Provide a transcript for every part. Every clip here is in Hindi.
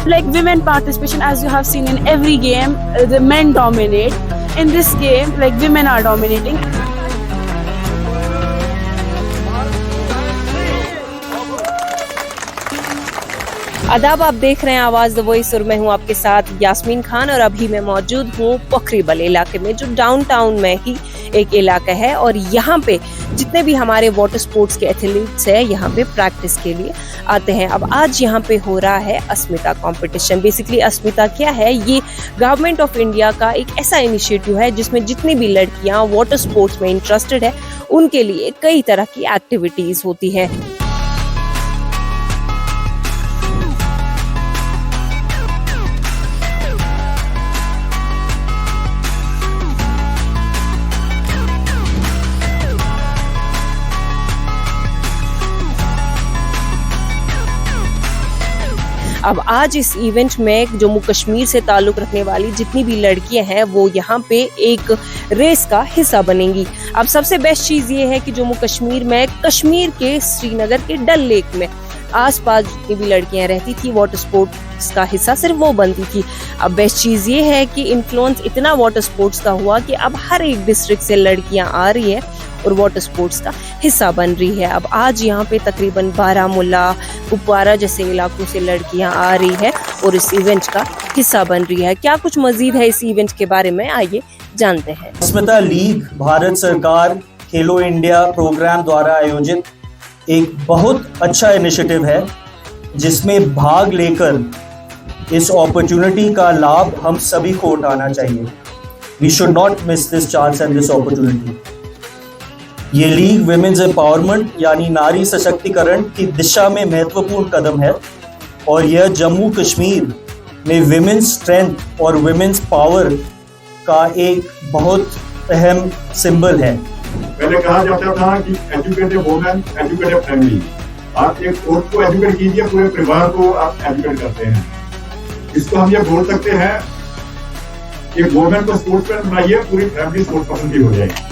Like women participation, as you have seen in every game, the men dominate. In this game, like women are dominating. आदाब, आप देख रहे हैं आवाज द वॉइस और मैं हूं आपके साथ यास्मीन खान। और अभी मैं मौजूद हूं पोखरीबल इलाके में, जो डाउनटाउन में ही एक इलाका है। और यहाँ पे जितने भी हमारे वाटर स्पोर्ट्स के एथलीट्स हैं यहाँ पे प्रैक्टिस के लिए आते हैं। अब आज यहाँ पे हो रहा है अस्मिता कंपटीशन। बेसिकली अस्मिता क्या है? ये गवर्नमेंट ऑफ इंडिया का एक ऐसा इनिशिएटिव है जिसमें जितनी भी लड़कियाँ वाटर स्पोर्ट्स में इंटरेस्टेड है उनके लिए कई तरह की एक्टिविटीज होती हैं। अब आज इस इवेंट में जम्मू कश्मीर से ताल्लुक रखने वाली जितनी भी लड़कियां हैं वो यहाँ पे एक रेस का हिस्सा बनेंगी। अब सबसे बेस्ट चीज ये है कि जम्मू कश्मीर में, कश्मीर के श्रीनगर के डल लेक में आसपास जितनी भी लड़कियां रहती थी वाटर स्पोर्ट्स का हिस्सा सिर्फ वो बनती थी। अब बेस्ट चीज ये है कि इन्फ्लुएंस इतना वाटर स्पोर्ट्स का हुआ कि अब हर एक डिस्ट्रिक्ट से लड़कियां आ रही है और वाटर स्पोर्ट्स का हिस्सा बन रही है। अब आज यहाँ पे तकरीबन बारामूला, कुपवारा जैसे इलाकों से लड़कियां आ रही है और इस इवेंट का हिस्सा बन रही है। क्या कुछ मजीद है इस इवेंट के बारे में, आइए जानते हैं। अस्मिता लीग भारत सरकार खेलो इंडिया प्रोग्राम द्वारा आयोजित एक बहुत अच्छा इनिशिएटिव है जिसमें भाग लेकर इस अपॉर्चुनिटी का लाभ हम सभी को उठाना चाहिए। We should not miss this chance and this opportunity. ये लीग विमेन्स एम्पावरमेंट यानी नारी सशक्तिकरण की दिशा में महत्वपूर्ण कदम है और यह जम्मू कश्मीर में विमेन्स स्ट्रेंथ और विमेन्स पावर का एक बहुत अहम सिंबल है। पहले कहा जाता था कि एजुकेटेड वुमेन एजुकेटेड फैमिली। आप एक औरत को एजुकेट कीजिए, पूरे परिवार को आप एजुकेट करते हैं। इसको हम ये बोल सकते हैं कि वुमेन को स्पोर्ट्स पर्सन बनाइए, पूरी फैमिली स्पोर्ट्स पर्सन की हो जाएगी।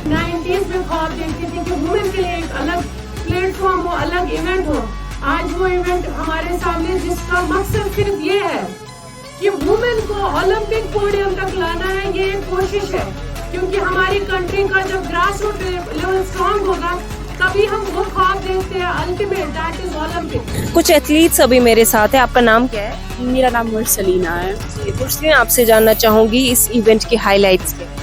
90s में ख्वाब देखते थे कि वुमेन के लिए एक अलग प्लेटफॉर्म हो, अलग इवेंट हो। आज वो इवेंट हमारे सामने जिसका मकसद सिर्फ ये है कि वुमेन को ओलंपिक पोडियम तक लाना है, ये एक कोशिश है। क्योंकि हमारी कंट्री का जब ग्रास रूट लेवल स्ट्रॉन्ग होगा तभी हम वो ख्वाब देखते हैं अल्टीमेट, दैट इज ओलंपिक। कुछ एथलीट्स अभी मेरे साथ है। आपका नाम क्या है? मेरा नाम मुरसलीना है। मुझसे आपसे जानना चाहूंगी इस इवेंट के हाईलाइट्स के।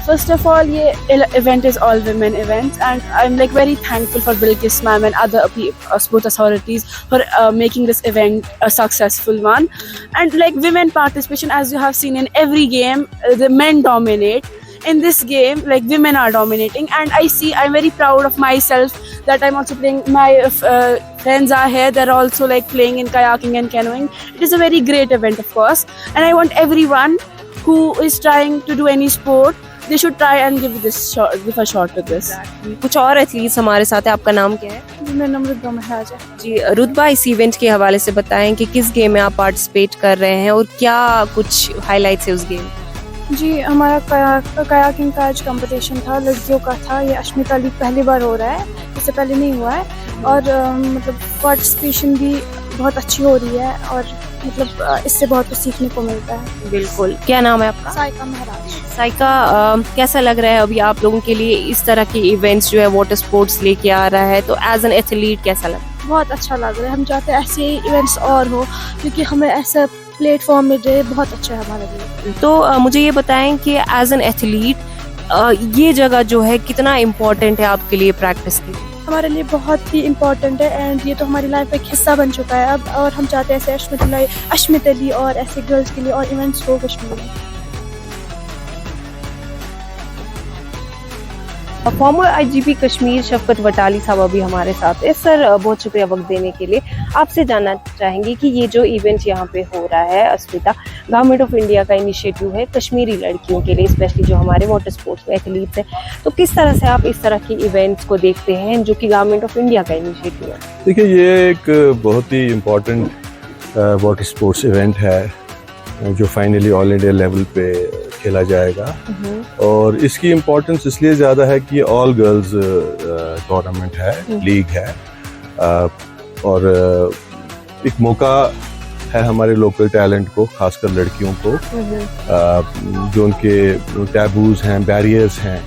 First of all, ये event is all women event, and I'm like very thankful for Bilkis ma'am and other sport authorities for making this event a successful one. And like women participation, as you have seen in every game, the men dominate. In this game, like women are dominating, and I'm very proud of myself that I'm also playing. My friends are here; they're also like playing in kayaking and canoeing. It is a very great event, of course, and I want everyone who is trying to do any sport, they should try and give a shot to this. कुछ और एथलीट्स हमारे साथ है। आपका नाम क्या है? मेरा नाम रुतबा महराज है। जी रुतबा, इस इवेंट के हवाले से बताएं कि किस गेम में आप पार्टिसिपेट कर रहे हैं और क्या कुछ हाईलाइट्स है उस गेम? जी, हमारा कयाकिंग का आज कंपटीशन था, लड़कियों का था। ये अस्मिता लीग पहली बार हो रहा है, इससे पहले नहीं हुआ है। और मतलब पार्टिसिपेशन भी बहुत अच्छी हो रही है और मतलब इससे बहुत कुछ सीखने को मिलता है। बिल्कुल। क्या नाम है आपका? साइका महराज। साइका, कैसा लग रहा है अभी आप लोगों के लिए इस तरह के इवेंट्स जो है वाटर स्पोर्ट्स लेके आ रहा है, तो एज एन एथलीट कैसा लग रहा है? बहुत अच्छा लग रहा है। हम चाहते हैं ऐसे इवेंट्स और हो, क्योंकि हमें ऐसा प्लेटफॉर्म मिल जाए, बहुत अच्छा है हमारे लिए। तो मुझे ये बताएं कि एज एन एथलीट ये जगह जो है कितना इम्पोर्टेंट है आपके लिए प्रैक्टिस के लिए? हमारे लिए बहुत ही इम्पोर्टेंट है एंड ये तो हमारी लाइफ का एक हिस्सा बन चुका है अब। और हम चाहते हैं ऐसे अस्मिता लीग और ऐसे गर्ल्स के लिए और इवेंट्स हो कश्मीर में। फॉर्मर आईजीपी कश्मीर शफकत वटाली साहब अभी हमारे साथ है। सर, बहुत शुक्रिया वक्त देने के लिए। आपसे जानना चाहेंगे कि ये जो इवेंट यहाँ पे हो रहा है अस्मिता, गवर्नमेंट ऑफ इंडिया का इनिशिएटिव है कश्मीरी लड़कियों के लिए, स्पेशली जो हमारे वाटर स्पोर्ट्स में एथलीट्स हैं, तो किस तरह से आप इस तरह की इवेंट्स को देखते हैं जो कि गवर्नमेंट ऑफ इंडिया का इनिशिएटिव है? देखिए, ये एक बहुत ही इम्पोर्टेंट वाटर स्पोर्ट्स इवेंट है जो फाइनली ऑल इंडिया लेवल पे खेला जाएगा। और इसकी इम्पोर्टेंस इसलिए ज़्यादा है कि ऑल गर्ल्स टूर्नामेंट है, लीग है। और एक मौका है हमारे लोकल टैलेंट को, खासकर लड़कियों को, जो उनके टैबूज हैं, बैरियर्स हैं,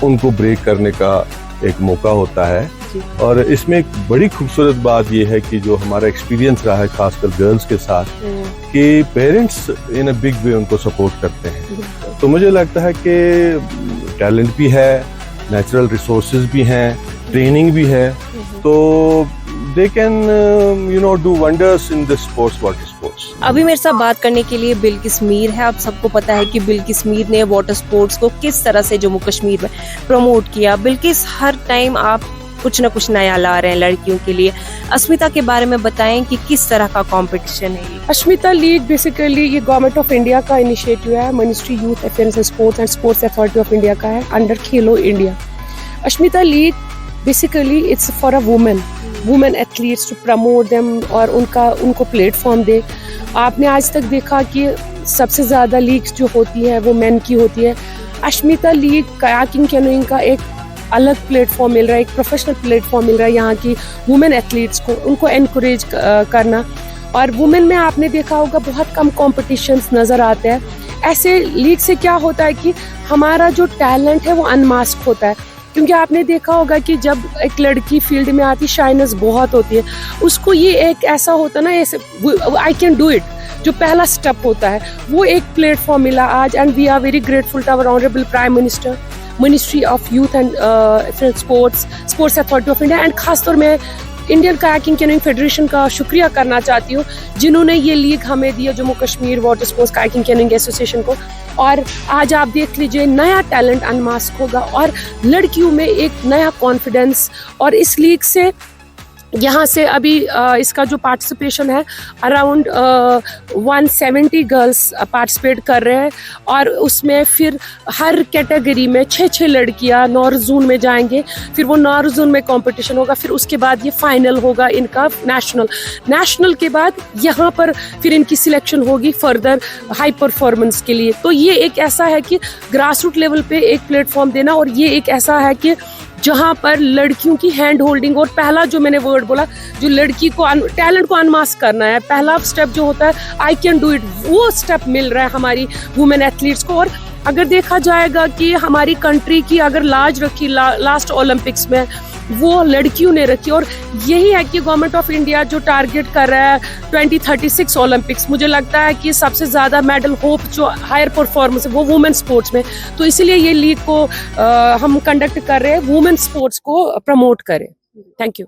उनको ब्रेक करने का एक मौका होता है। और इसमें एक बड़ी खूबसूरत बात यह है कि जो हमारा एक्सपीरियंस रहा है खासकर गर्ल्स के साथ, कि parents in a big way उनको सपोर्ट करते हैं। तो मुझे लगता है कि टैलेंट भी है, नेचुरल रिसोर्सेज भी हैं, ट्रेनिंग भी है, तो they can do wonders in the water sports. अभी मेरे साथ बात करने के लिए बिल्किस मीर है। आप सबको पता है कि बिल्किस मीर ने वाटर स्पोर्ट्स को किस तरह से जम्मू कश्मीर में प्रमोट किया। बिल्किस, हर टाइम आप कुछ ना कुछ नया ला रहे हैं लड़कियों के लिए। अस्मिता के बारे में बताएं कि किस तरह का कंपटीशन है ये। अस्मिता लीग बेसिकली ये गवर्नमेंट ऑफ इंडिया का इनिशिएटिव है, ministry youth affairs and sports authority of India का है, under Khelo India. Asmita league basically it's for a women athletes to promote them और उनको प्लेटफॉर्म दे। आपने आज तक देखा कि सबसे ज़्यादा लीग्स जो होती है वो मेन की होती है। अस्मिता लीग कयाकिंग कैनोइंग का एक अलग प्लेटफॉर्म मिल रहा है, एक प्रोफेशनल प्लेटफॉर्म मिल रहा है यहाँ की वुमेन एथलीट्स को, उनको एनकरेज करना। और वुमेन में आपने देखा होगा बहुत कम कॉम्पिटिशन्स नज़र आते हैं। ऐसे लीग से क्या होता है कि हमारा जो टैलेंट है वो अनमास्क होता है, क्योंकि आपने देखा होगा कि जब एक लड़की फील्ड में आती शाइनेस बहुत होती है, उसको ये एक ऐसा होता ना, ऐसे आई कैन डू इट, जो पहला स्टेप होता है वो एक प्लेटफॉर्म मिला आज। And we are very grateful to our honourable prime minister, ministry of youth and sports authority of India, and खासतौर में इंडियन कयाकिंग कैनोइंग फेडरेशन का शुक्रिया करना चाहती हूँ, जिन्होंने ये लीग हमें दिया, Jammu Kashmir water sports kayaking canoeing association को। और आज आप देख लीजिए नया टैलेंट अनमास्क होगा और लड़कियों में एक नया कॉन्फिडेंस। और इस लीग से यहाँ से अभी इसका जो पार्टिसिपेशन है अराउंड 170 गर्ल्स पार्टिसिपेट कर रहे हैं, और उसमें फिर हर कैटेगरी में 6 लड़कियाँ नॉर्थ जोन में जाएंगे, फिर वो नॉर्थ जोन में कंपटीशन होगा, फिर उसके बाद ये फाइनल होगा इनका नेशनल के बाद यहाँ पर फिर इनकी सिलेक्शन होगी फर्दर हाई परफॉर्मेंस के लिए। तो ये एक ऐसा है कि ग्रास रूट लेवल पे एक प्लेटफॉर्म देना, और ये एक ऐसा है कि जहाँ पर लड़कियों की हैंड होल्डिंग, और पहला जो मैंने वर्ड बोला, जो लड़की को टैलेंट को अनमास्क करना है, पहला स्टेप जो होता है आई कैन डू इट, वो स्टेप मिल रहा है हमारी वुमेन एथलीट्स को। और अगर देखा जाएगा कि हमारी कंट्री की अगर लाज रखी लास्ट ओलंपिक्स में, वो लड़कियों ने रखी। और यही है कि गवर्नमेंट ऑफ इंडिया जो टारगेट कर रहा है 2036 ओलंपिक्स, मुझे लगता है कि सबसे ज़्यादा मेडल होप जो हायर परफॉर्मेंस है वो वुमेन स्पोर्ट्स में, तो इसीलिए ये लीग को हम कंडक्ट कर रहे हैं, वुमेन स्पोर्ट्स को प्रमोट करें। Thank you.